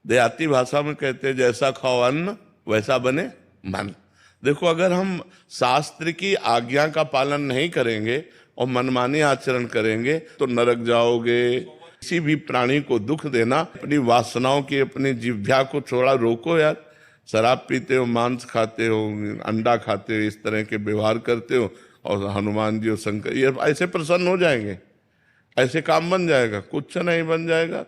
देहाती भाषा में कहते हैं जैसा खाओ अन्न वैसा बने मन। देखो, अगर हम शास्त्र की आज्ञा का पालन नहीं करेंगे और मनमानी आचरण करेंगे तो नरक जाओगे। किसी भी प्राणी को दुख देना, अपनी वासनाओं की, अपनी जिह्वा को थोड़ा रोको यार। शराब पीते हो, मांस खाते हो, अंडा खाते हो, इस तरह के व्यवहार करते हो और हनुमान जी और शंकर ये ऐसे प्रसन्न हो जाएंगे, ऐसे काम बन जाएगा? कुछ नहीं बन जाएगा।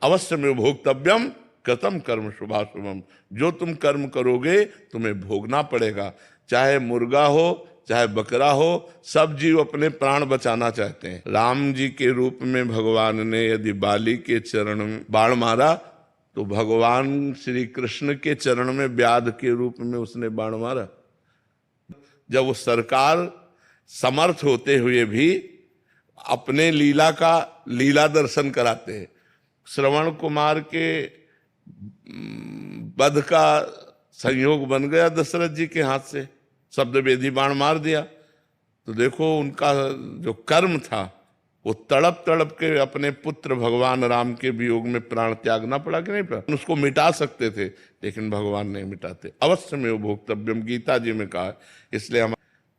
अवश्य में भोक्तव्यम कृतम कर्म शुभाशुभम। जो तुम कर्म करोगे तुम्हें भोगना पड़ेगा। चाहे मुर्गा हो चाहे बकरा हो, सब जीव अपने प्राण बचाना चाहते हैं। राम जी के रूप में भगवान ने यदि बाली के चरण में बाण मारा तो भगवान श्री कृष्ण के चरण में व्याध के रूप में उसने बाण मारा। जब वो सरकार समर्थ होते हुए भी अपने लीला दर्शन कराते हैं। श्रवण कुमार के वध का संयोग बन गया दशरथ जी के हाथ से, शब्द वेदी बाण मार दिया। तो देखो उनका जो कर्म था वो तड़प तड़प के अपने पुत्र भगवान राम के वियोग में प्राण त्यागना पड़ा कि नहीं पड़ा? उसको मिटा सकते थे लेकिन भगवान नहीं मिटाते। अवश्य में वो भोक्तव्यम गीता जी में कहा। इसलिए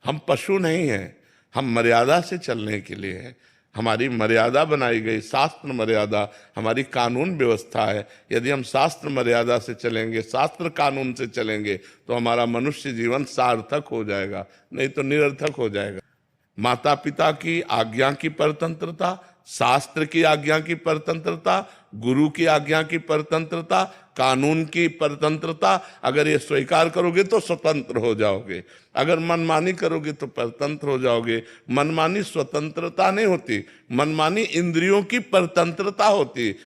हम पशु नहीं हैं, हम मर्यादा से चलने के लिए हैं। हमारी मर्यादा बनाई गई, शास्त्र मर्यादा हमारी कानून व्यवस्था है। यदि हम शास्त्र मर्यादा से चलेंगे, शास्त्र कानून से चलेंगे तो हमारा मनुष्य जीवन सार्थक हो जाएगा, नहीं तो निरर्थक हो जाएगा। माता पिता की आज्ञा की परतंत्रता, शास्त्र की आज्ञा की परतंत्रता, गुरु की आज्ञा की परतंत्रता, कानून की परतंत्रता, अगर ये स्वीकार करोगे तो स्वतंत्र हो जाओगे। अगर मनमानी करोगे तो परतंत्र हो जाओगे। मनमानी स्वतंत्रता नहीं होती, मनमानी इंद्रियों की परतंत्रता होती।